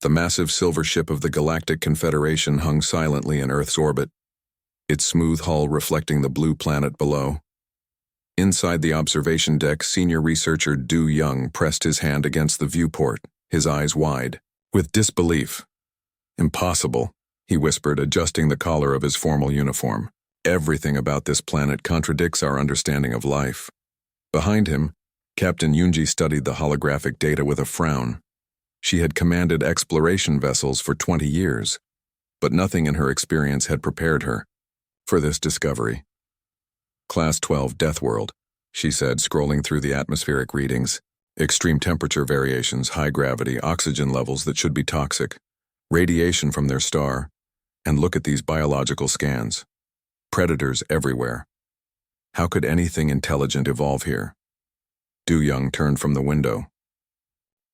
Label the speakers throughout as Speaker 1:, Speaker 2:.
Speaker 1: The massive silver ship of the Galactic Confederation hung silently in Earth's orbit, its smooth hull reflecting the blue planet below. Inside the observation deck, senior researcher Du Young pressed his hand against the viewport, his eyes wide, with disbelief. "Impossible," he whispered, adjusting the collar of his formal uniform. "Everything about this planet contradicts our understanding of life." Behind him, Captain Yunji studied the holographic data with a frown. She had commanded exploration vessels for 20 years, but nothing in her experience had prepared her for this discovery. "Class 12 Deathworld," she said, scrolling through the atmospheric readings. "Extreme temperature variations, high gravity, oxygen levels that should be toxic, radiation from their star, and look at these biological scans. Predators everywhere. How could anything intelligent evolve here?" Du Young turned from the window.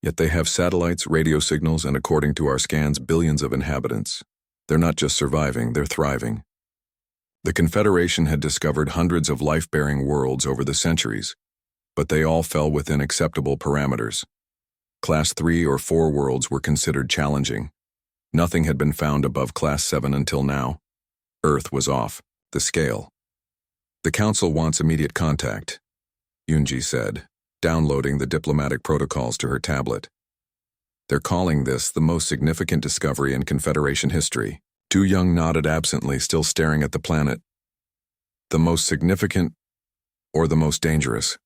Speaker 1: "Yet they have satellites, radio signals, and according to our scans, billions of inhabitants. They're not just surviving, they're thriving." The Confederation had discovered hundreds of life-bearing worlds over the centuries, but they all fell within acceptable parameters. Class 3 or 4 worlds were considered challenging. Nothing had been found above Class 7 until now. Earth was off the scale. "The Council wants immediate contact," Yunji said, downloading the diplomatic protocols to her tablet. "They're calling this the most significant discovery in Confederation history." Du Young nodded absently, still staring at the planet. "The most significant or the most dangerous?"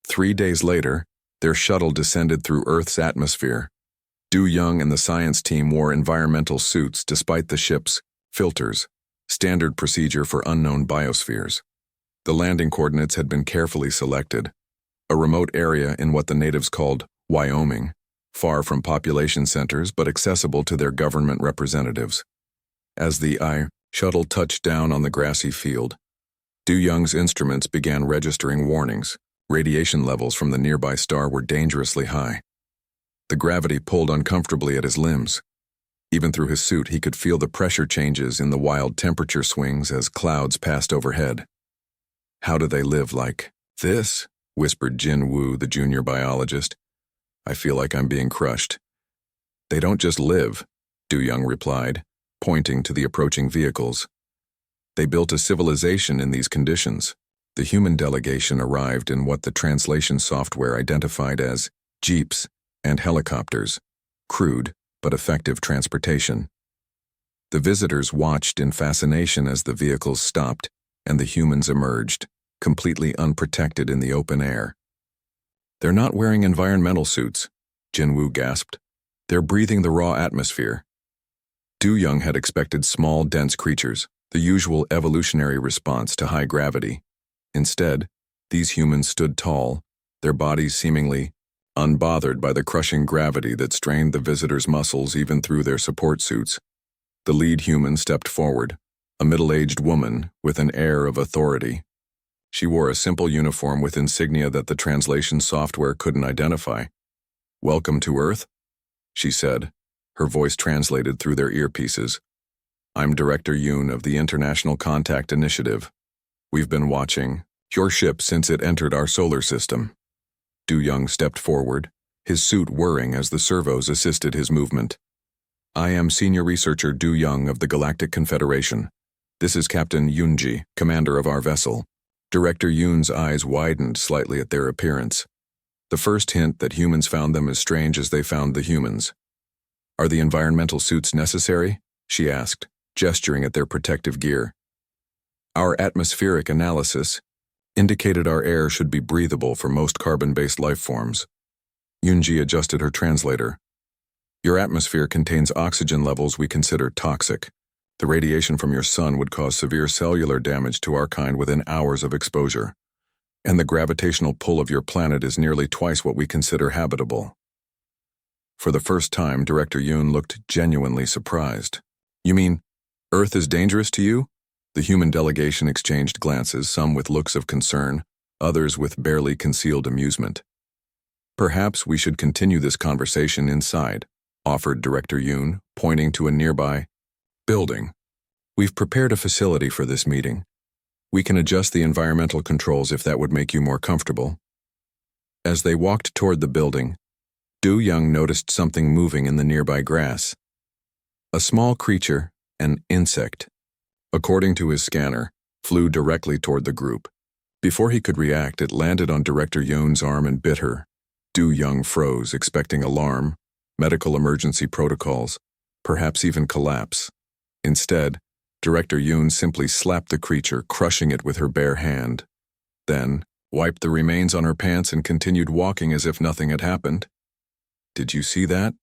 Speaker 1: 3 days later, their shuttle descended through Earth's atmosphere. Du Young and the science team wore environmental suits despite the ship's filters, standard procedure for unknown biospheres. The landing coordinates had been carefully selected, a remote area in what the natives called Wyoming, far from population centers but accessible to their government representatives. As the shuttle touched down on the grassy field, Du Young's instruments began registering warnings. Radiation levels from the nearby star were dangerously high. The gravity pulled uncomfortably at his limbs. Even through his suit, he could feel the pressure changes in the wild temperature swings as clouds passed overhead. "How do they live like this?" whispered Jin Wu, the junior biologist. "I feel like I'm being crushed." "They don't just live," Du Young replied, pointing to the approaching vehicles. "They built a civilization in these conditions." The human delegation arrived in what the translation software identified as jeeps and helicopters, crude but effective transportation. The visitors watched in fascination as the vehicles stopped and the humans emerged, completely unprotected in the open air. "They're not wearing environmental suits," Jinwoo gasped. "They're breathing the raw atmosphere." Du Young had expected small, dense creatures, the usual evolutionary response to high gravity. Instead, these humans stood tall, their bodies seemingly unbothered by the crushing gravity that strained the visitors' muscles even through their support suits. The lead human stepped forward, a middle-aged woman with an air of authority. She wore a simple uniform with insignia that the translation software couldn't identify. "Welcome to Earth," she said, her voice translated through their earpieces. "I'm Director Yoon of the International Contact Initiative. We've been watching your ship since it entered our solar system." Du Young stepped forward, his suit whirring as the servos assisted his movement. "I am Senior Researcher Du Young of the Galactic Confederation. This is Captain Yunji, commander of our vessel." Director Yoon's eyes widened slightly at their appearance. The first hint that humans found them as strange as they found the humans. "Are the environmental suits necessary?" she asked, gesturing at their protective gear. "Our atmospheric analysis indicated our air should be breathable for most carbon-based life forms." Yunji adjusted her translator. "Your atmosphere contains oxygen levels we consider toxic. The radiation from your sun would cause severe cellular damage to our kind within hours of exposure. And the gravitational pull of your planet is nearly twice what we consider habitable." For the first time, Director Yoon looked genuinely surprised. "You mean, Earth is dangerous to you?" The human delegation exchanged glances, some with looks of concern, others with barely concealed amusement. "Perhaps we should continue this conversation inside," offered Director Yoon, pointing to a nearby building. "We've prepared a facility for this meeting. We can adjust the environmental controls if that would make you more comfortable." As they walked toward the building, Du Young noticed something moving in the nearby grass. A small creature, an insect, according to his scanner, flew directly toward the group. Before he could react, it landed on Director Yoon's arm and bit her. Du Young froze, expecting alarm, medical emergency protocols, perhaps even collapse. Instead, Director Yoon simply slapped the creature, crushing it with her bare hand. Then, wiped the remains on her pants and continued walking as if nothing had happened. "Did you see that?"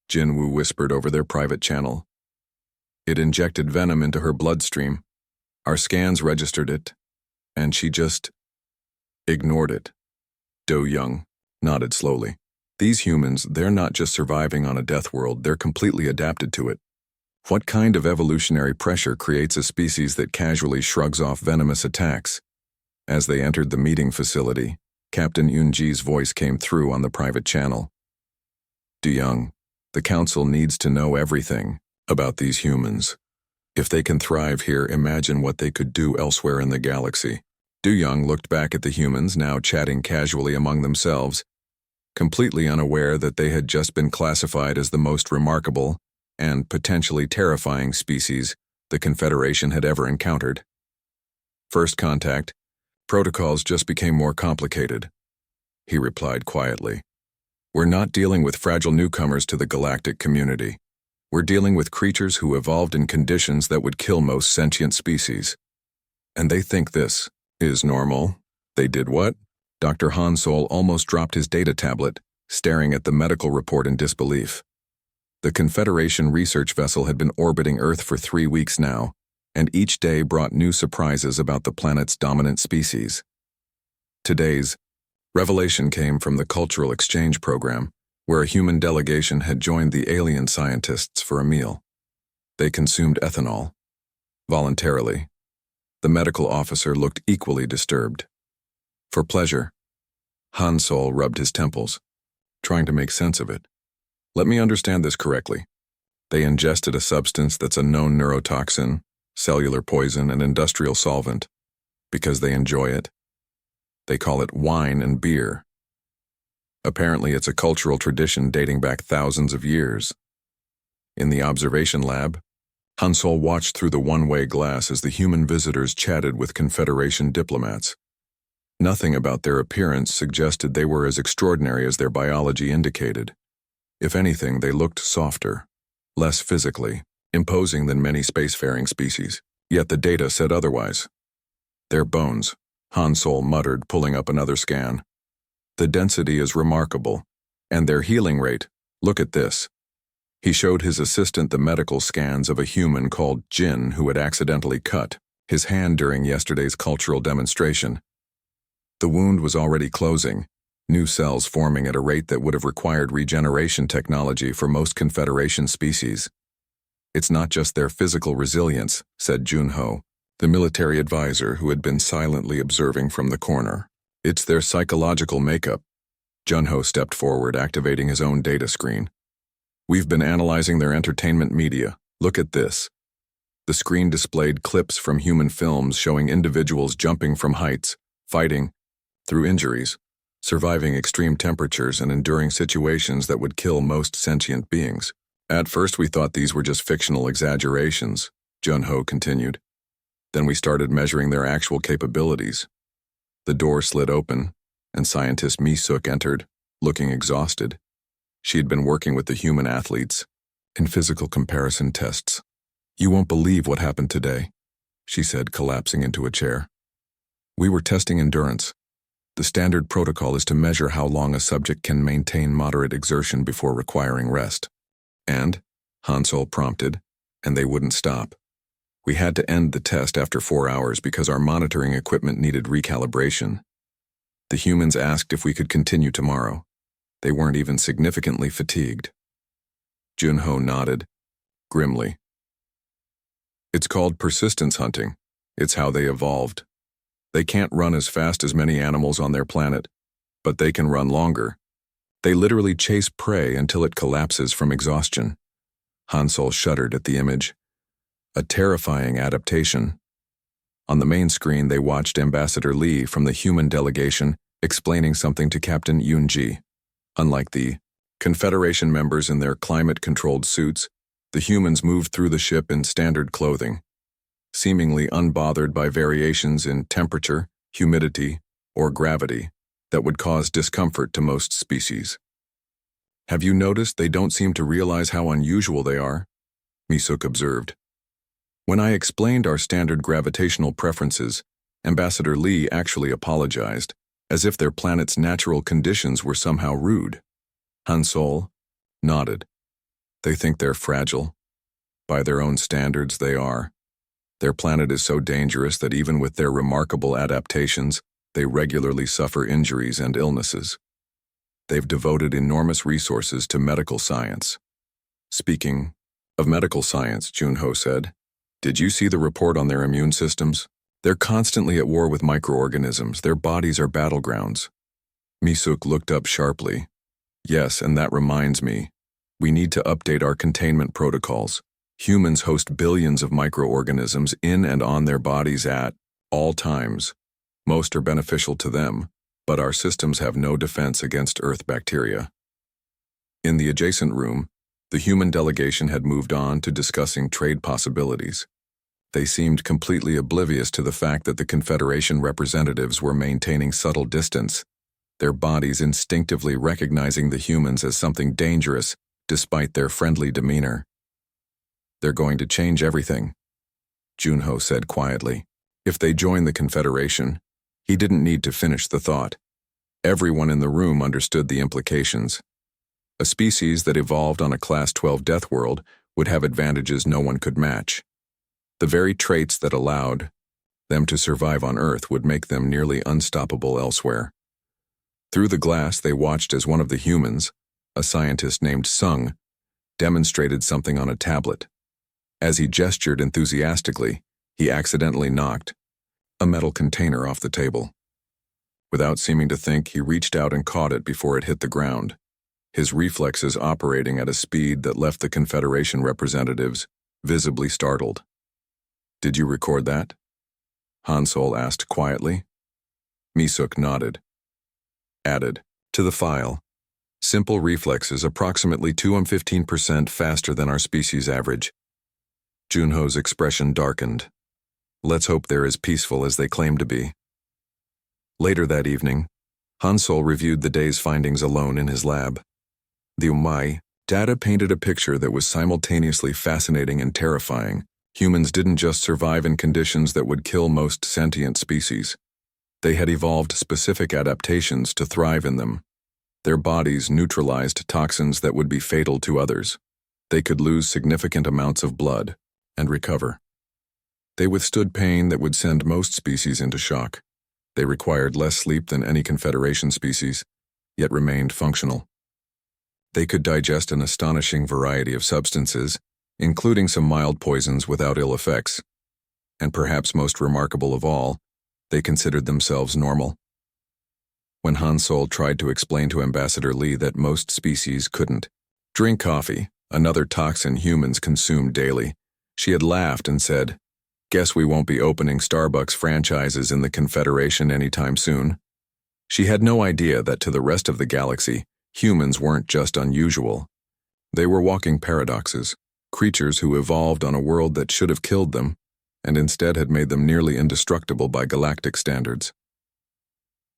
Speaker 1: Jinwoo whispered over their private channel. "It injected venom into her bloodstream. Our scans registered it, and she just ignored it." Do Young nodded slowly. "These humans, they're not just surviving on a death world, they're completely adapted to it. What kind of evolutionary pressure creates a species that casually shrugs off venomous attacks?" As they entered the meeting facility, Captain Yoonji's voice came through on the private channel. "Du Young, the Council needs to know everything about these humans. If they can thrive here, imagine what they could do elsewhere in the galaxy." Du Young looked back at the humans, now chatting casually among themselves, completely unaware that they had just been classified as the most remarkable and potentially terrifying species the Confederation had ever encountered. "First contact, protocols just became more complicated," he replied quietly. "We're not dealing with fragile newcomers to the galactic community. We're dealing with creatures who evolved in conditions that would kill most sentient species. And they think this is normal." "They did what?" Dr. Hansol almost dropped his data tablet, staring at the medical report in disbelief. The Confederation research vessel had been orbiting Earth for 3 weeks now, and each day brought new surprises about the planet's dominant species. Today's revelation came from the Cultural Exchange Program, where a human delegation had joined the alien scientists for a meal. They consumed ethanol. Voluntarily. The medical officer looked equally disturbed. For pleasure, Hansol rubbed his temples, trying to make sense of it. "Let me understand this correctly. They ingested a substance that's a known neurotoxin, cellular poison, and industrial solvent, because they enjoy it. They call it wine and beer. Apparently it's a cultural tradition dating back thousands of years." In the observation lab, Hansol watched through the one-way glass as the human visitors chatted with Confederation diplomats. Nothing about their appearance suggested they were as extraordinary as their biology indicated. If anything, they looked softer, less physically imposing than many spacefaring species. Yet the data said otherwise. "Their bones," Hansol muttered, pulling up another scan. "The density is remarkable. And their healing rate, look at this." He showed his assistant the medical scans of a human called Jin who had accidentally cut his hand during yesterday's cultural demonstration. The wound was already closing, new cells forming at a rate that would have required regeneration technology for most Confederation species. "It's not just their physical resilience," said Junho, the military advisor who had been silently observing from the corner. "It's their psychological makeup." Junho stepped forward, activating his own data screen. "We've been analyzing their entertainment media. Look at this." The screen displayed clips from human films showing individuals jumping from heights, fighting through injuries, surviving extreme temperatures, and enduring situations that would kill most sentient beings. "At first we thought these were just fictional exaggerations," Junho continued. "Then we started measuring their actual capabilities." The door slid open, and scientist Mi Suk entered, looking exhausted. She had been working with the human athletes in physical comparison tests. "You won't believe what happened today," she said, collapsing into a chair. "We were testing endurance. The standard protocol is to measure how long a subject can maintain moderate exertion before requiring rest. And," Hansol prompted, "and they wouldn't stop. We had to end the test after 4 hours because our monitoring equipment needed recalibration. The humans asked if we could continue tomorrow. They weren't even significantly fatigued." Junho nodded, grimly. "It's called persistence hunting. It's how they evolved. They can't run as fast as many animals on their planet, but they can run longer. They literally chase prey until it collapses from exhaustion." Hansol shuddered at the image. A terrifying adaptation. On the main screen, they watched Ambassador Lee from the human delegation explaining something to Captain Yoonji. Unlike the Confederation members in their climate-controlled suits, the humans moved through the ship in standard clothing, seemingly unbothered by variations in temperature, humidity, or gravity that would cause discomfort to most species. "Have you noticed they don't seem to realize how unusual they are?" Misuk observed. "When I explained our standard gravitational preferences, Ambassador Lee actually apologized, as if their planet's natural conditions were somehow rude." Han Sol nodded. "They think they're fragile. By their own standards, they are. Their planet is so dangerous that even with their remarkable adaptations, they regularly suffer injuries and illnesses. They've devoted enormous resources to medical science." "Speaking of medical science," Junho said, "did you see the report on their immune systems? They're constantly at war with microorganisms. Their bodies are battlegrounds." Misuk looked up sharply. "Yes, and that reminds me. We need to update our containment protocols. Humans host billions of microorganisms in and on their bodies at all times. Most are beneficial to them, but our systems have no defense against Earth bacteria." In the adjacent room, the human delegation had moved on to discussing trade possibilities. They seemed completely oblivious to the fact that the Confederation representatives were maintaining subtle distance, their bodies instinctively recognizing the humans as something dangerous despite their friendly demeanor. "They're going to change everything," Junho said quietly. "If they join the Confederation," he didn't need to finish the thought. Everyone in the room understood the implications. A species that evolved on a Class 12 Deathworld would have advantages no one could match. The very traits that allowed them to survive on Earth would make them nearly unstoppable elsewhere. Through the glass, they watched as one of the humans, a scientist named Sung, demonstrated something on a tablet. As he gestured enthusiastically, he accidentally knocked a metal container off the table. Without seeming to think, he reached out and caught it before it hit the ground, his reflexes operating at a speed that left the Confederation representatives visibly startled. "Did you record that?" Han Sol asked quietly. Misuk nodded. Added, "To the file. Simple reflexes approximately 215% faster than our species average." Junho's expression darkened. "Let's hope they're as peaceful as they claim to be." Later that evening, Han Sol reviewed the day's findings alone in his lab. The UMAI data painted a picture that was simultaneously fascinating and terrifying. Humans didn't just survive in conditions that would kill most sentient species. They had evolved specific adaptations to thrive in them. Their bodies neutralized toxins that would be fatal to others. They could lose significant amounts of blood and recover. They withstood pain that would send most species into shock. They required less sleep than any Confederation species, yet remained functional. They could digest an astonishing variety of substances, including some mild poisons without ill effects. And perhaps most remarkable of all, they considered themselves normal. When Han Sol tried to explain to Ambassador Lee that most species couldn't drink coffee, another toxin humans consume daily, she had laughed and said, "Guess we won't be opening Starbucks franchises in the Confederation anytime soon." She had no idea that to the rest of the galaxy, humans weren't just unusual. They were walking paradoxes, creatures who evolved on a world that should have killed them, and instead had made them nearly indestructible by galactic standards.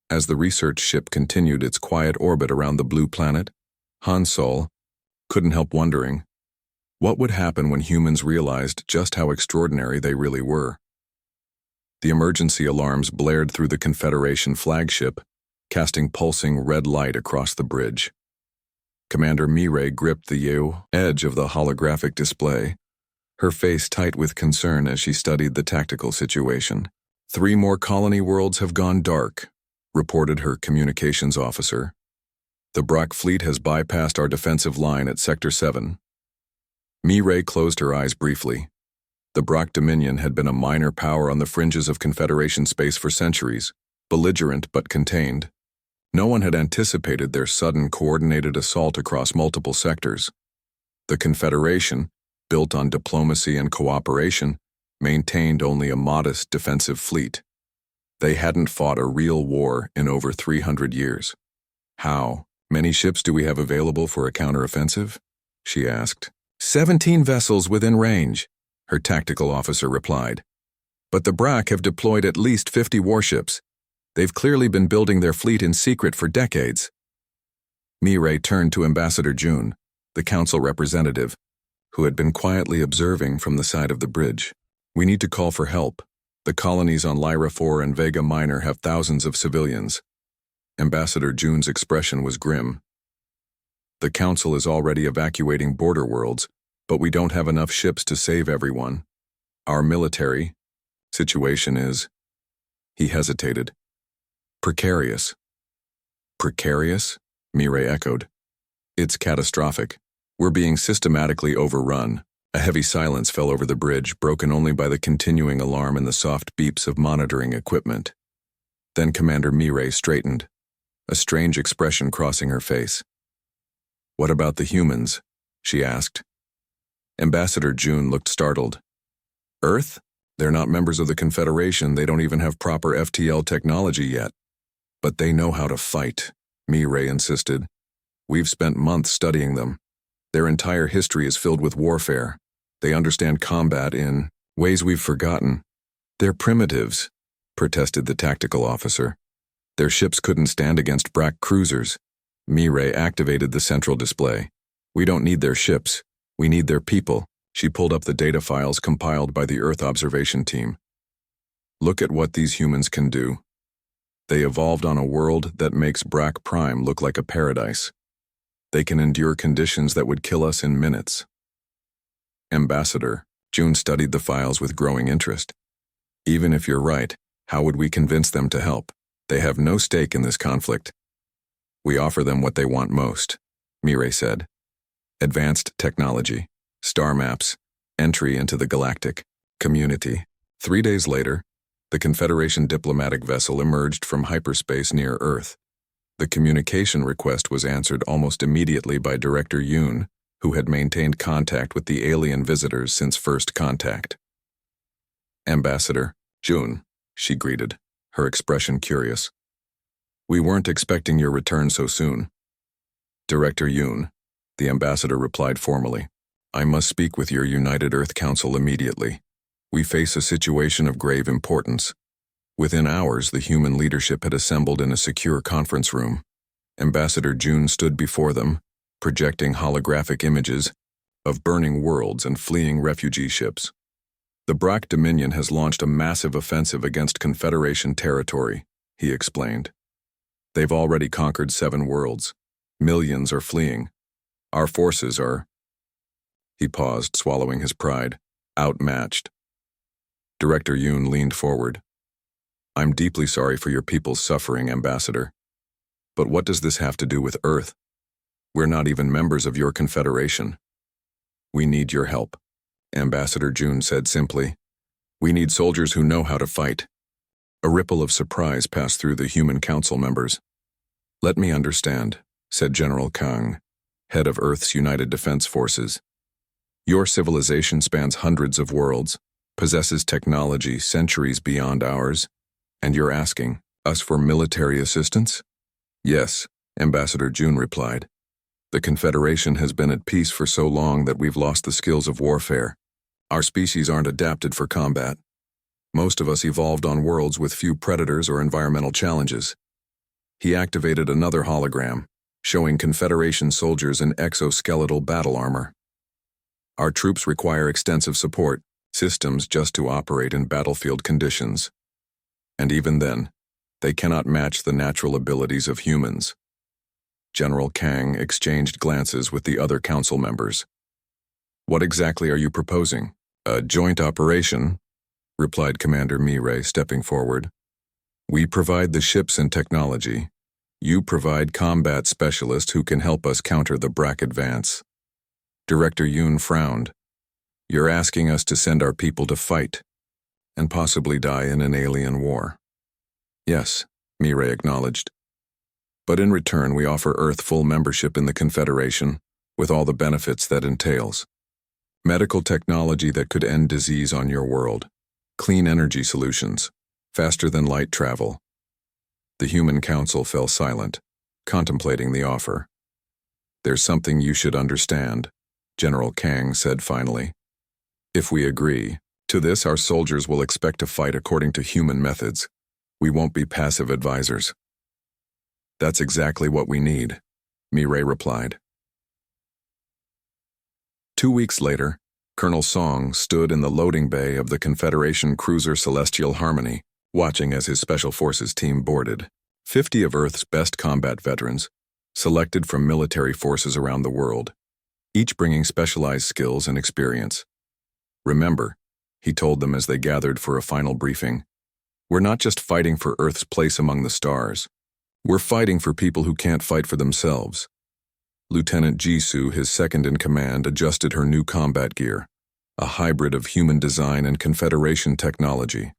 Speaker 1: As the research ship continued its quiet orbit around the blue planet, Han Sol couldn't help wondering, what would happen when humans realized just how extraordinary they really were? The emergency alarms blared through the Confederation flagship, casting pulsing red light across the bridge. Commander Mireille gripped the edge of the holographic display, her face tight with concern as she studied the tactical situation. "3 more colony worlds have gone dark," reported her communications officer. "The Brock fleet has bypassed our defensive line at Sector 7. Mireille closed her eyes briefly. The Brock Dominion had been a minor power on the fringes of Confederation space for centuries, belligerent but contained. No one had anticipated their sudden coordinated assault across multiple sectors. The Confederation, built on diplomacy and cooperation, maintained only a modest defensive fleet. They hadn't fought a real war in over 300 years. How Many ships do we have available for a counteroffensive? She asked. 17 vessels within range, her tactical officer replied. But the BRAC have deployed at least 50 warships. They've clearly been building their fleet in secret for decades. Mireille turned to Ambassador June, the council representative, who had been quietly observing from the side of the bridge. We need to call for help. The colonies on Lyra 4 and Vega Minor have thousands of civilians. Ambassador June's expression was grim. The council is already evacuating border worlds, but we don't have enough ships to save everyone. Our military situation is... He hesitated. Precarious. Precarious? Mireille echoed. It's catastrophic. We're being systematically overrun. A heavy silence fell over the bridge, broken only by the continuing alarm and the soft beeps of monitoring equipment. Then Commander Mireille straightened, a strange expression crossing her face. What about the humans? She asked. Ambassador June looked startled. Earth? They're not members of the Confederation. They don't even have proper FTL technology yet. But they know how to fight, Mireille insisted. We've spent months studying them. Their entire history is filled with warfare. They understand combat in ways we've forgotten. They're primitives, protested the tactical officer. Their ships couldn't stand against BRAC cruisers. Mireille activated the central display. We don't need their ships. We need their people. She pulled up the data files compiled by the Earth observation team. Look at what these humans can do. They evolved on a world that makes BRAC Prime look like a paradise. They can endure conditions that would kill us in minutes. Ambassador, June studied the files with growing interest. Even if you're right, how would we convince them to help? They have no stake in this conflict. We offer them what they want most, Mireille said. Advanced technology, star maps, entry into the galactic community. 3 days later, the Confederation diplomatic vessel emerged from hyperspace near Earth. The communication request was answered almost immediately by Director Yoon, who had maintained contact with the alien visitors since first contact. Ambassador, June, she greeted, her expression curious. We weren't expecting your return so soon. Director Yoon, the ambassador replied formally. I must speak with your United Earth Council immediately. We face a situation of grave importance. Within hours, the human leadership had assembled in a secure conference room. Ambassador June stood before them, projecting holographic images of burning worlds and fleeing refugee ships. The BRAC Dominion has launched a massive offensive against Confederation territory, he explained. They've already conquered 7 worlds. Millions are fleeing. Our forces are... He paused, swallowing his pride, outmatched. Director Yoon leaned forward. I'm deeply sorry for your people's suffering, Ambassador. But what does this have to do with Earth? We're not even members of your Confederation. We need your help, Ambassador June said simply. We need soldiers who know how to fight. A ripple of surprise passed through the human council members. Let me understand, said General Kang, head of Earth's United Defense Forces. Your civilization spans hundreds of worlds, possesses technology centuries beyond ours, and you're asking us for military assistance? Yes, Ambassador June replied. The Confederation has been at peace for so long that we've lost the skills of warfare. Our species aren't adapted for combat. Most of us evolved on worlds with few predators or environmental challenges. He activated another hologram, showing Confederation soldiers in exoskeletal battle armor. Our troops require extensive support, systems just to operate in battlefield conditions. And even then, they cannot match the natural abilities of humans. General Kang exchanged glances with the other council members. What exactly are you proposing? A joint operation, replied Commander Mireille, stepping forward. We provide the ships and technology. You provide combat specialists who can help us counter the BRAC advance. Director Yoon frowned. You're asking us to send our people to fight, and possibly die in an alien war. Yes, Mireille acknowledged. But in return, we offer Earth full membership in the Confederation, with all the benefits that entails. Medical technology that could end disease on your world. Clean energy solutions. Faster than light travel. The Human Council fell silent, contemplating the offer. "There's something you should understand," General Kang said finally. "If we agree to this, our soldiers will expect to fight according to human methods. We won't be passive advisors." "That's exactly what we need," Mireille replied. 2 weeks later, Colonel Song stood in the loading bay of the Confederation cruiser Celestial Harmony, watching as his Special Forces team boarded. 50 of Earth's best combat veterans, selected from military forces around the world, each bringing specialized skills and experience. "Remember," he told them as they gathered for a final briefing, "we're not just fighting for Earth's place among the stars. We're fighting for people who can't fight for themselves." Lieutenant Jisoo, his second-in-command, adjusted her new combat gear, a hybrid of human design and Confederation technology.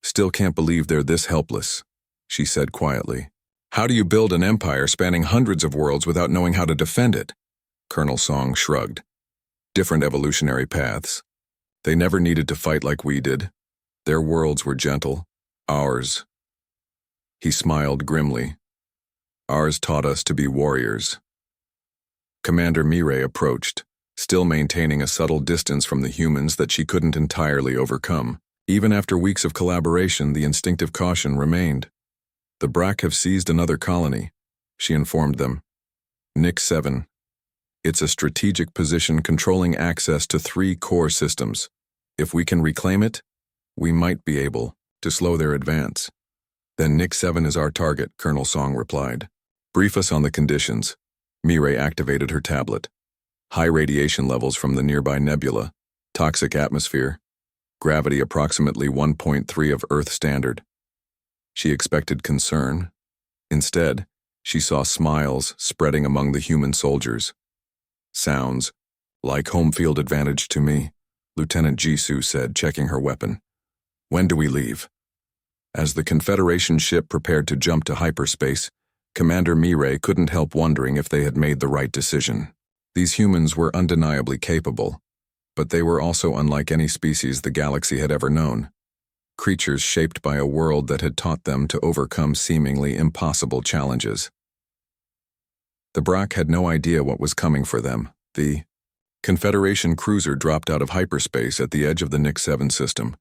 Speaker 1: "Still can't believe they're this helpless," she said quietly. "How do you build an empire spanning hundreds of worlds without knowing how to defend it?" Colonel Song shrugged. "Different evolutionary paths. They never needed to fight like we did. Their worlds were gentle. Ours—" He smiled grimly. "Ours taught us to be warriors." Commander Mireille approached, still maintaining a subtle distance from the humans that she couldn't entirely overcome. Even after weeks of collaboration, the instinctive caution remained. "The Brack have seized another colony," she informed them. "Nix 7. It's a strategic position controlling access to 3 core systems. If we can reclaim it, we might be able to slow their advance." "Then Nix 7 is our target," Colonel Song replied. "Brief us on the conditions." Mireille activated her tablet. "High radiation levels from the nearby nebula, toxic atmosphere, gravity approximately 1.3 of Earth standard." She expected concern. Instead, she saw smiles spreading among the human soldiers. "Sounds like home field advantage to me," Lieutenant Jisoo said, checking her weapon. "When do we leave?" As the Confederation ship prepared to jump to hyperspace, Commander Mireille couldn't help wondering if they had made the right decision. These humans were undeniably capable, but they were also unlike any species the galaxy had ever known. Creatures shaped by a world that had taught them to overcome seemingly impossible challenges. The Brack had no idea what was coming for them. The Confederation cruiser dropped out of hyperspace at the edge of the Nix 7 system,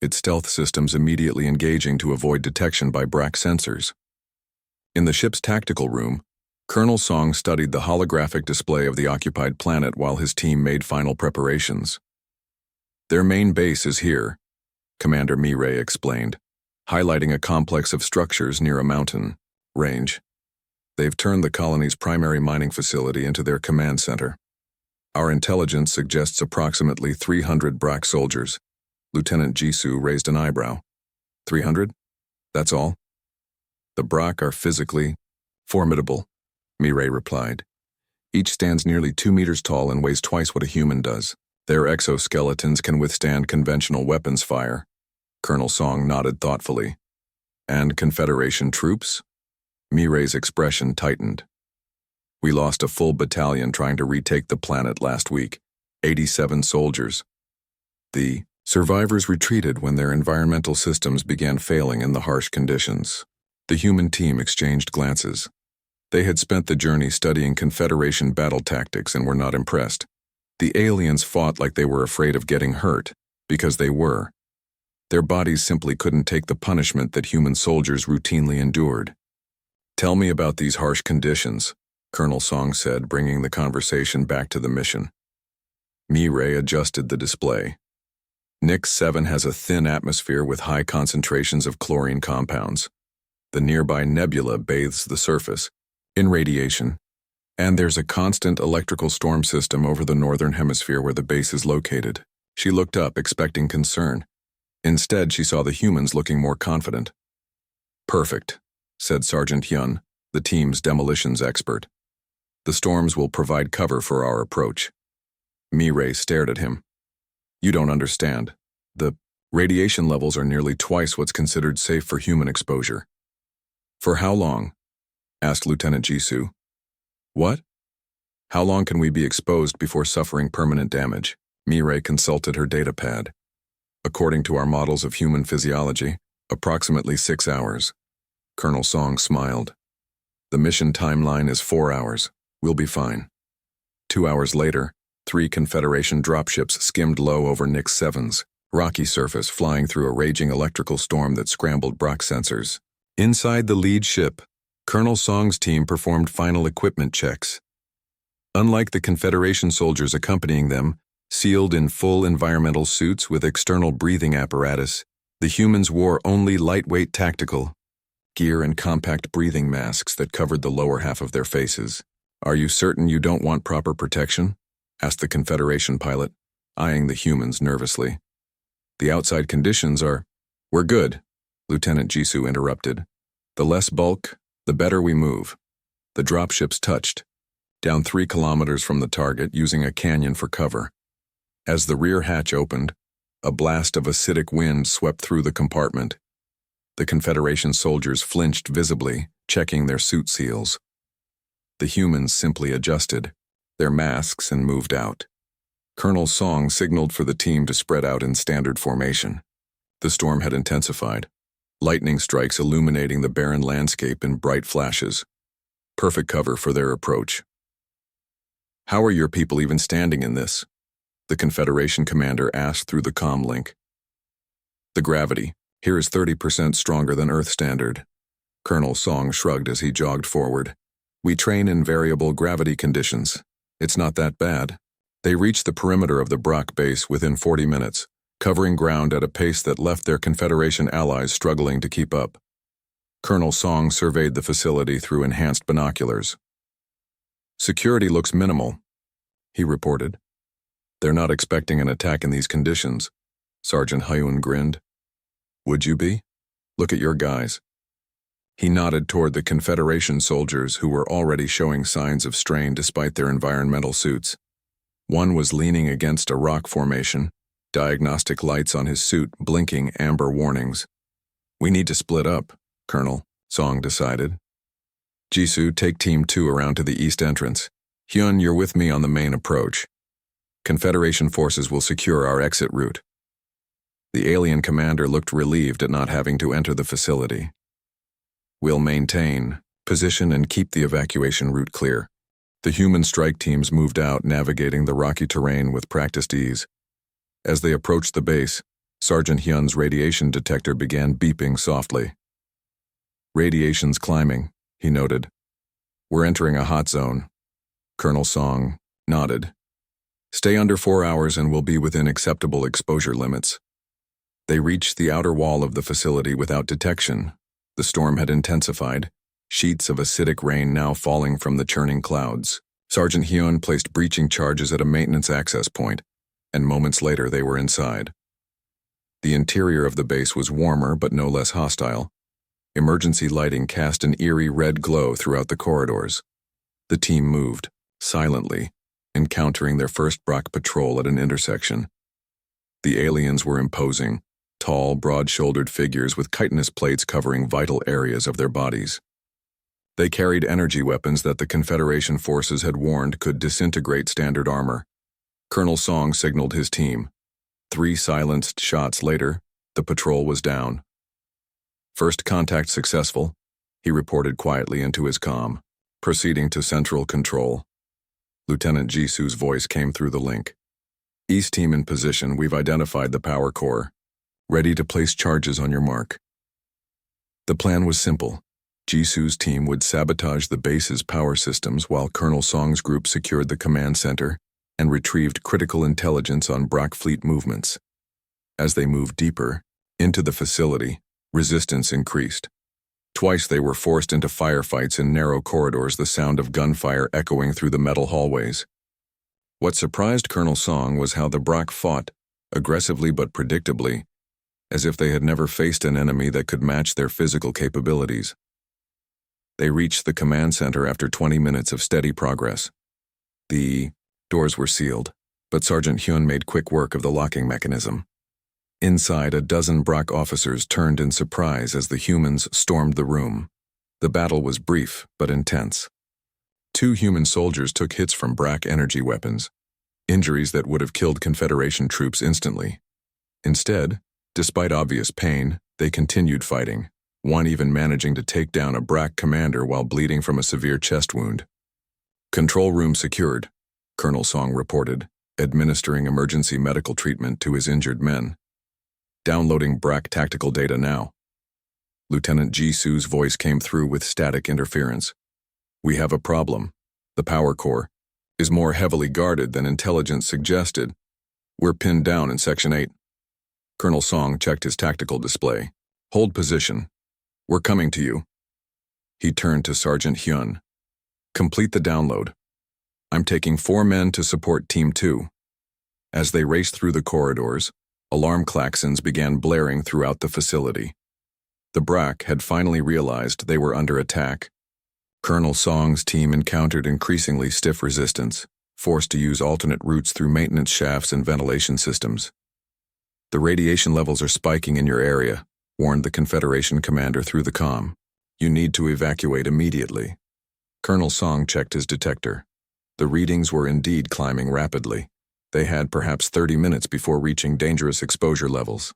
Speaker 1: its stealth systems immediately engaging to avoid detection by Brack sensors. In the ship's tactical room, Colonel Song studied the holographic display of the occupied planet while his team made final preparations. "Their main base is here," Commander Mireille explained, highlighting a complex of structures near a mountain range. "They've turned the colony's primary mining facility into their command center. Our intelligence suggests approximately 300 Brack soldiers." Lieutenant Jisoo raised an eyebrow. 300? That's all?" "The Brack are physically formidable," Mireille replied. "Each stands nearly 2 meters tall and weighs twice what a human does. Their exoskeletons can withstand conventional weapons fire." Colonel Song nodded thoughtfully. "And Confederation troops?" Mireille's expression tightened. "We lost a full battalion trying to retake the planet last week. 87 soldiers. The survivors retreated when their environmental systems began failing in the harsh conditions." The human team exchanged glances. They had spent the journey studying Confederation battle tactics and were not impressed. The aliens fought like they were afraid of getting hurt, because they were. Their bodies simply couldn't take the punishment that human soldiers routinely endured. "Tell me about these harsh conditions," Colonel Song said, bringing the conversation back to the mission. Mireille adjusted the display. "Nix 7 has a thin atmosphere with high concentrations of chlorine compounds. The nearby nebula bathes the surface in radiation, and there's a constant electrical storm system over the northern hemisphere where the base is located." She looked up, expecting concern. Instead, she saw the humans looking more confident. "Perfect," said Sergeant Hyun, the team's demolitions expert. "The storms will provide cover for our approach." Mireille stared at him. "You don't understand. The radiation levels are nearly twice what's considered safe for human exposure." "For how long?" asked Lieutenant Jisoo. "What? How long can we be exposed before suffering permanent damage?" Mireille consulted her datapad. "According to our models of human physiology, approximately 6 hours." Colonel Song smiled. The mission timeline is 4 hours. We'll be fine. 2 hours later, 3 Confederation dropships skimmed low over Nix 7's rocky surface, flying through a raging electrical storm that scrambled Brock sensors. Inside the lead ship, Colonel Song's team performed final equipment checks. Unlike the Confederation soldiers accompanying them, sealed in full environmental suits with external breathing apparatus, the humans wore only lightweight tactical gear and compact breathing masks that covered the lower half of their faces. "Are you certain you don't want proper protection?" asked the Confederation pilot, eyeing the humans nervously. "The outside conditions are—" "We're good," Lieutenant Jisoo interrupted. "The less bulk, the better we move." The dropships touched, down 3 kilometers from the target, using a canyon for cover. As the rear hatch opened, a blast of acidic wind swept through the compartment. The Confederation soldiers flinched visibly, checking their suit seals. The humans simply adjusted their masks and moved out. Colonel Song signaled for the team to spread out in standard formation. The storm had intensified, lightning strikes illuminating the barren landscape in bright flashes. Perfect cover for their approach. "How are your people even standing in this?" the Confederation commander asked through the comm link. "The gravity here is 30% stronger than Earth standard." Colonel Song shrugged as he jogged forward. "We train in variable gravity conditions. It's not that bad." They reached the perimeter of the Brock base within 40 minutes, covering ground at a pace that left their Confederation allies struggling to keep up. Colonel Song surveyed the facility through enhanced binoculars. "Security looks minimal," he reported. "They're not expecting an attack in these conditions." Sergeant Hyun grinned. "Would you be? Look at your guys." He nodded toward the Confederation soldiers who were already showing signs of strain despite their environmental suits. One was leaning against a rock formation, diagnostic lights on his suit blinking amber warnings. "We need to split up, Colonel," Song decided. "Jisoo, take Team 2 around to the east entrance. Hyun, you're with me on the main approach. Confederation forces will secure our exit route." The alien commander looked relieved at not having to enter the facility. "We'll maintain position and keep the evacuation route clear." The human strike teams moved out, navigating the rocky terrain with practiced ease. As they approached the base, Sergeant Hyun's radiation detector began beeping softly. "Radiation's climbing," he noted. "We're entering a hot zone." Colonel Song nodded. "Stay under 4 hours and we'll be within acceptable exposure limits." They reached the outer wall of the facility without detection. The storm had intensified, sheets of acidic rain now falling from the churning clouds. Sergeant Hyun placed breaching charges at a maintenance access point, and moments later they were inside. The interior of the base was warmer but no less hostile. Emergency lighting cast an eerie red glow throughout the corridors. The team moved, silently, encountering their first Brock patrol at an intersection. The aliens were imposing, tall, broad-shouldered figures with chitinous plates covering vital areas of their bodies. They carried energy weapons that the Confederation forces had warned could disintegrate standard armor. Colonel Song signaled his team. 3 silenced shots later, the patrol was down. "First contact successful," he reported quietly into his comm. "Proceeding to Central Control." Lieutenant Jisoo's voice came through the link. "East team in position, we've identified the power core. Ready to place charges on your mark." The plan was simple. Jisoo's team would sabotage the base's power systems while Colonel Song's group secured the command center and retrieved critical intelligence on Brock fleet movements. As they moved deeper into the facility, resistance increased. Twice they were forced into firefights in narrow corridors, the sound of gunfire echoing through the metal hallways. What surprised Colonel Song was how the Brock fought, aggressively but predictably, as if they had never faced an enemy that could match their physical capabilities. They reached the command center after 20 minutes of steady progress. The doors were sealed, but Sergeant Hyun made quick work of the locking mechanism. Inside, a dozen Brock officers turned in surprise as the humans stormed the room. The battle was brief but intense. 2 human soldiers took hits from Brock energy weapons, injuries that would have killed Confederation troops instantly. Instead, despite obvious pain, they continued fighting, one even managing to take down a BRAC commander while bleeding from a severe chest wound. "Control room secured," Colonel Song reported, administering emergency medical treatment to his injured men. "Downloading BRAC tactical data now." Lieutenant Jisoo's voice came through with static interference. "We have a problem. The power core is more heavily guarded than intelligence suggested. We're pinned down in Section 8. Colonel Song checked his tactical display. "Hold position. We're coming to you." He turned to Sergeant Hyun. "Complete the download. I'm taking 4 men to support Team 2. As they raced through the corridors, alarm klaxons began blaring throughout the facility. The BRAC had finally realized they were under attack. Colonel Song's team encountered increasingly stiff resistance, forced to use alternate routes through maintenance shafts and ventilation systems. "The radiation levels are spiking in your area," warned the Confederation commander through the comm. "You need to evacuate immediately." Colonel Song checked his detector. The readings were indeed climbing rapidly. They had perhaps 30 minutes before reaching dangerous exposure levels.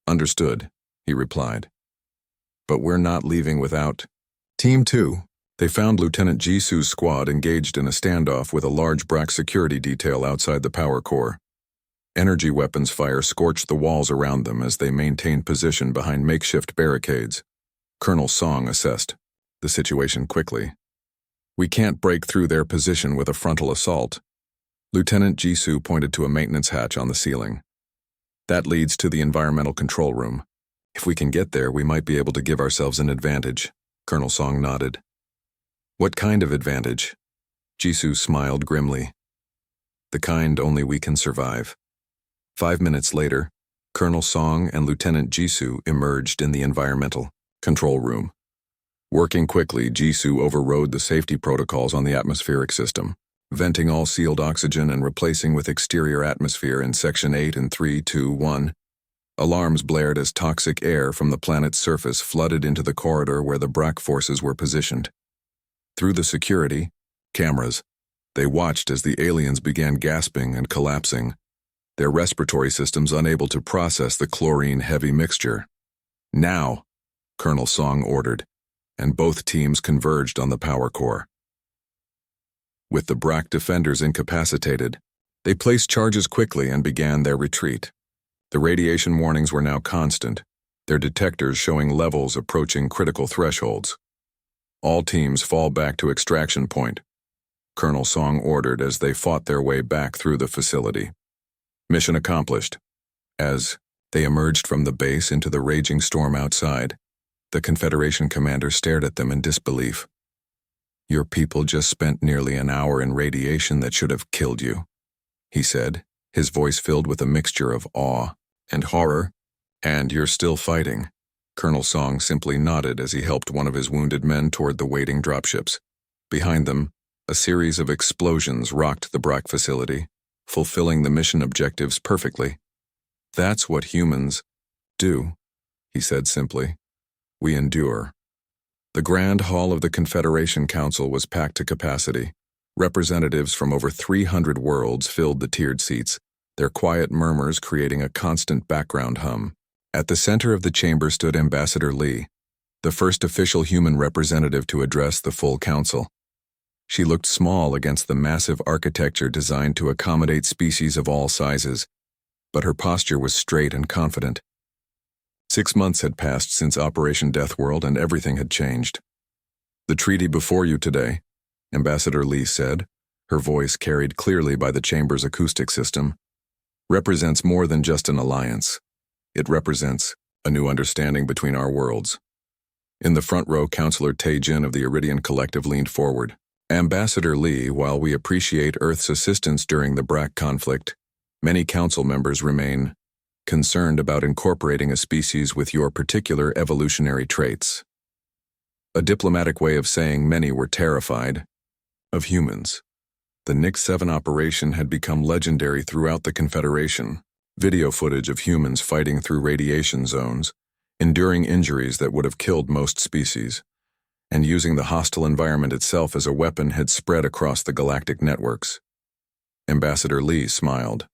Speaker 1: "Understood," he replied. "But we're not leaving without..." Team 2. They found Lieutenant Jisoo's squad engaged in a standoff with a large BRAC security detail outside the power core. Energy weapons fire scorched the walls around them as they maintained position behind makeshift barricades. Colonel Song assessed the situation quickly. "We can't break through their position with a frontal assault." Lieutenant Jisoo pointed to a maintenance hatch on the ceiling. "That leads to the environmental control room. If we can get there, we might be able to give ourselves an advantage." Colonel Song nodded. "What kind of advantage?" Jisoo smiled grimly. "The kind only we can survive." 5 minutes later, Colonel Song and Lieutenant Jisoo emerged in the environmental control room. Working quickly, Jisoo overrode the safety protocols on the atmospheric system, venting all sealed oxygen and replacing with exterior atmosphere in Section 8 in 3, 2, 1. Alarms blared as toxic air from the planet's surface flooded into the corridor where the BRAC forces were positioned. Through the security cameras, they watched as the aliens began gasping and collapsing, their respiratory systems unable to process the chlorine-heavy mixture. "Now," Colonel Song ordered, and both teams converged on the power core. With the BRAC defenders incapacitated, they placed charges quickly and began their retreat. The radiation warnings were now constant, their detectors showing levels approaching critical thresholds. "All teams fall back to extraction point," Colonel Song ordered as they fought their way back through the facility. "Mission accomplished." As they emerged from the base into the raging storm outside, the Confederation commander stared at them in disbelief. "Your people just spent nearly an hour in radiation that should have killed you," he said, his voice filled with a mixture of awe and horror. "And you're still fighting." Colonel Song simply nodded as he helped one of his wounded men toward the waiting dropships. Behind them, a series of explosions rocked the BRAC facility, fulfilling the mission objectives perfectly. "That's what humans do," he said simply. "We endure." The Grand Hall of the Confederation Council was packed to capacity. Representatives from over 300 worlds filled the tiered seats, their quiet murmurs creating a constant background hum. At the center of the chamber stood Ambassador Lee, the first official human representative to address the full council. She looked small against the massive architecture designed to accommodate species of all sizes, but her posture was straight and confident. 6 months had passed since Operation Deathworld and everything had changed. "The treaty before you today," Ambassador Lee said, her voice carried clearly by the chamber's acoustic system, "represents more than just an alliance. It represents a new understanding between our worlds." In the front row, Counselor Tae-jin of the Iridian Collective leaned forward. "Ambassador Lee, while we appreciate Earth's assistance during the BRAC conflict, many council members remain concerned about incorporating a species with your particular evolutionary traits." A diplomatic way of saying many were terrified of humans. The Nix-7 operation had become legendary throughout the Confederation. Video footage of humans fighting through radiation zones, enduring injuries that would have killed most species, and using the hostile environment itself as a weapon had spread across the galactic networks. Ambassador Lee smiled.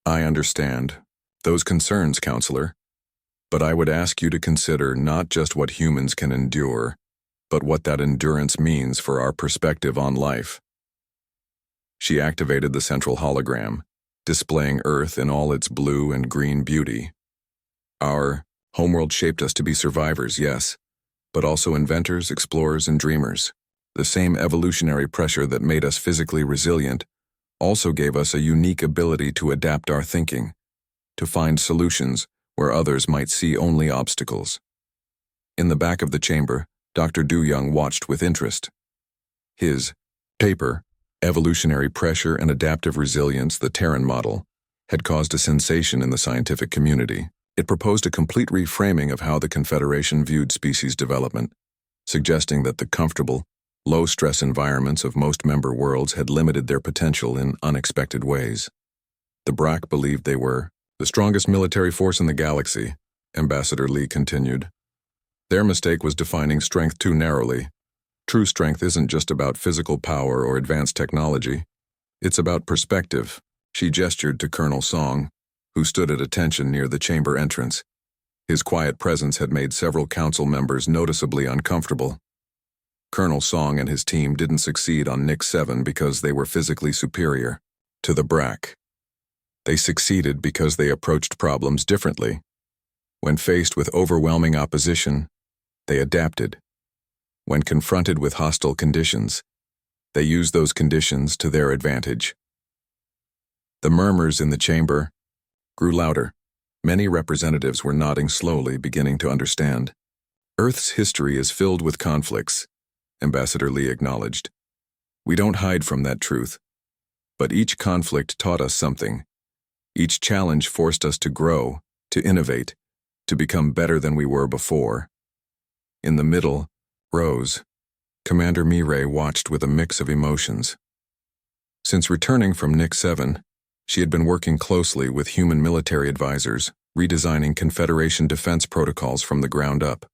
Speaker 1: "I understand those concerns, Counselor. But I would ask you to consider not just what humans can endure, but what that endurance means for our perspective on life. She activated the central hologram, displaying Earth in all its blue and green beauty. Our homeworld shaped us to be survivors, yes, but also inventors, explorers, and dreamers. The same evolutionary pressure that made us physically resilient also gave us a unique ability to adapt our thinking, to find solutions where others might see only obstacles. In the back of the chamber, Dr. Du Young watched with interest. His paper, Evolutionary Pressure and Adaptive Resilience, the Terran Model, had caused a sensation in the scientific community. It proposed a complete reframing of how the Confederation viewed species development, suggesting that the comfortable, low-stress environments of most member worlds had limited their potential in unexpected ways. The BRAC believed they were the strongest military force in the galaxy, Ambassador Lee continued. Their mistake was defining strength too narrowly. True strength isn't just about physical power or advanced technology. It's about perspective. She gestured to Colonel Song, who stood at attention near the chamber entrance. His quiet presence had made several council members noticeably uncomfortable. Colonel Song and his team didn't succeed on Nix 7 because they were physically superior to the BRAC. They succeeded because they approached problems differently. When faced with overwhelming opposition, they adapted. When confronted with hostile conditions, they used those conditions to their advantage. The murmurs in the chamber grew louder. Many representatives were nodding slowly, beginning to understand. Earth's history is filled with conflicts, Ambassador Lee acknowledged. We don't hide from that truth. But each conflict taught us something. Each challenge forced us to grow, to innovate, to become better than we were before. In the middle, Rose, Commander Mireille watched with a mix of emotions. Since returning from Nix 7, she had been working closely with human military advisors, redesigning Confederation defense protocols from the ground up.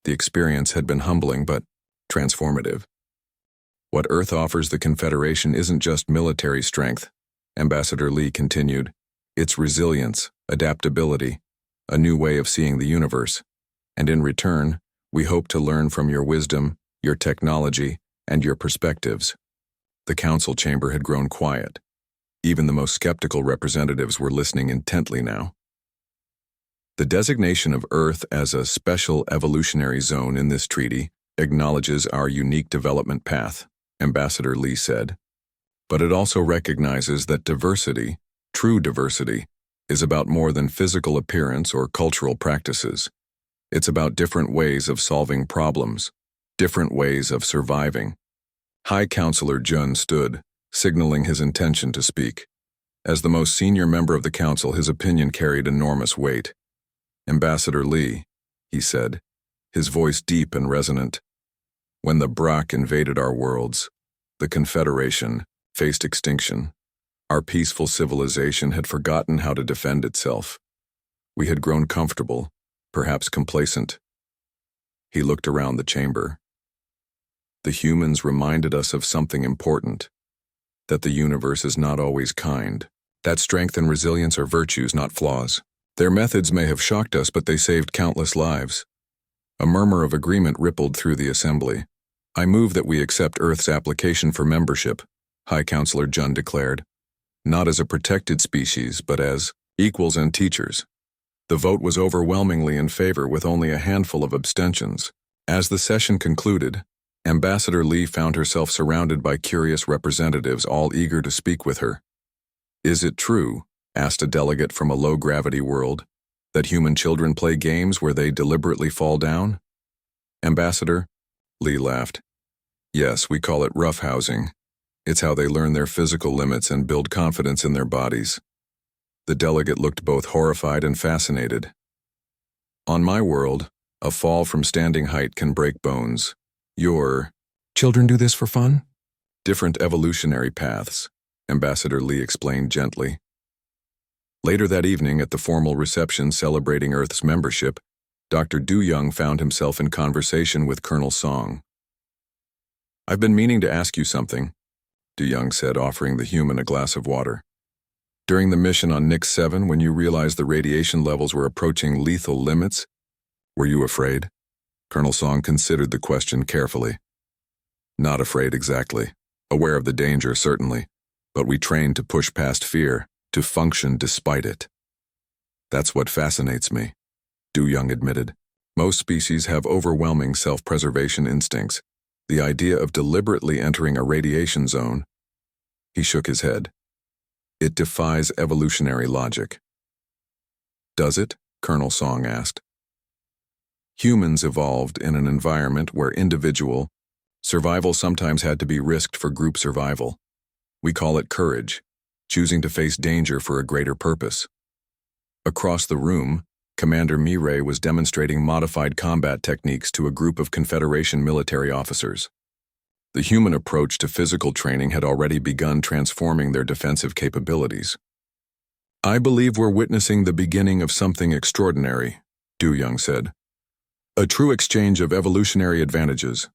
Speaker 1: The experience had been humbling but transformative. What Earth offers the Confederation isn't just military strength, Ambassador Lee continued. It's resilience, adaptability, a new way of seeing the universe. And in return, we hope to learn from your wisdom, your technology, and your perspectives. The council chamber had grown quiet. Even the most skeptical representatives were listening intently now. The designation of Earth as a special evolutionary zone in this treaty acknowledges our unique development path, Ambassador Lee said. But it also recognizes that diversity, true diversity, is about more than physical appearance or cultural practices. It's about different ways of solving problems, different ways of surviving. High Counselor Jun stood, signaling his intention to speak. As the most senior member of the council, his opinion carried enormous weight. Ambassador Lee, he said, his voice deep and resonant. When the BRAC invaded our worlds, the Confederation faced extinction. Our peaceful civilization had forgotten how to defend itself. We had grown comfortable, perhaps complacent. He looked around the chamber. The humans reminded us of something important, that the universe is not always kind, that strength and resilience are virtues, not flaws. Their methods may have shocked us, but they saved countless lives. A murmur of agreement rippled through the assembly. I move that we accept Earth's application for membership, High Counselor Jun declared, not as a protected species, but as equals and teachers. The vote was overwhelmingly in favor, with only a handful of abstentions. As the session concluded, Ambassador Lee found herself surrounded by curious representatives, all eager to speak with her. Is it true, asked a delegate from a low-gravity world, that human children play games where they deliberately fall down? Ambassador, Lee laughed. Yes, we call it roughhousing. It's how they learn their physical limits and build confidence in their bodies. The delegate looked both horrified and fascinated. On my world, a fall from standing height can break bones. Your children do this for fun? Different evolutionary paths, Ambassador Lee explained gently. Later that evening, at the formal reception celebrating Earth's membership, Dr. Du Young found himself in conversation with Colonel Song. I've been meaning to ask you something, Du Young said, offering the human a glass of water. During the mission on Nix 7, when you realized the radiation levels were approaching lethal limits, were you afraid? Colonel Song considered the question carefully. Not afraid exactly. Aware of the danger, certainly. But we trained to push past fear, to function despite it. That's what fascinates me, Du Young admitted. Most species have overwhelming self-preservation instincts. The idea of deliberately entering a radiation zone. He shook his head. It defies evolutionary logic. Does it? Colonel Song asked. Humans evolved in an environment where individual survival sometimes had to be risked for group survival. We call it courage, choosing to face danger for a greater purpose. Across the room, Commander Mireille was demonstrating modified combat techniques to a group of Confederation military officers. The human approach to physical training had already begun transforming their defensive capabilities. I believe we're witnessing the beginning of something extraordinary, Du Young said. A true exchange of evolutionary advantages.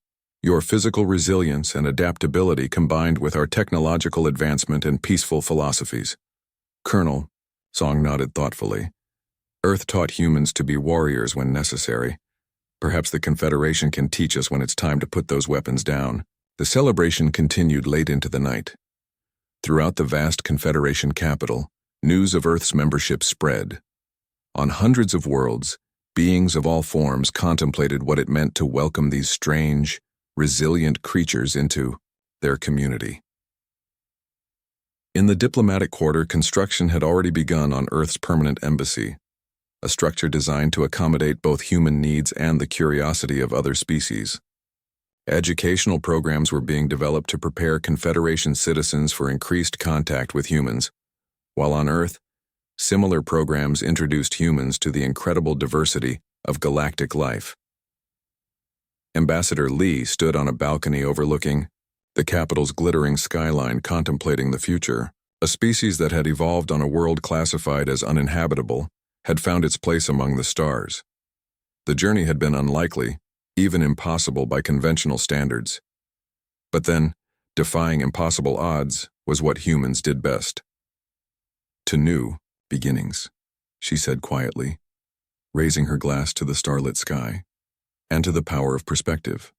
Speaker 1: Your physical resilience and adaptability combined with our technological advancement and peaceful philosophies. Colonel, Song nodded thoughtfully. Earth taught humans to be warriors when necessary. Perhaps the Confederation can teach us when it's time to put those weapons down. The celebration continued late into the night. Throughout the vast Confederation capital, news of Earth's membership spread. On hundreds of worlds, beings of all forms contemplated what it meant to welcome these strange, resilient creatures into their community. In the diplomatic quarter, construction had already begun on Earth's permanent embassy, a structure designed to accommodate both human needs and the curiosity of other species. Educational programs were being developed to prepare Confederation citizens for increased contact with humans, while on Earth, similar programs introduced humans to the incredible diversity of galactic life. Ambassador Lee stood on a balcony overlooking the capital's glittering skyline, contemplating the future. A species that had evolved on a world classified as uninhabitable had found its place among the stars. The journey had been unlikely, even impossible by conventional standards. But then, defying impossible odds was what humans did best. To new beginnings, she said quietly, raising her glass to the starlit sky, and to the power of perspective.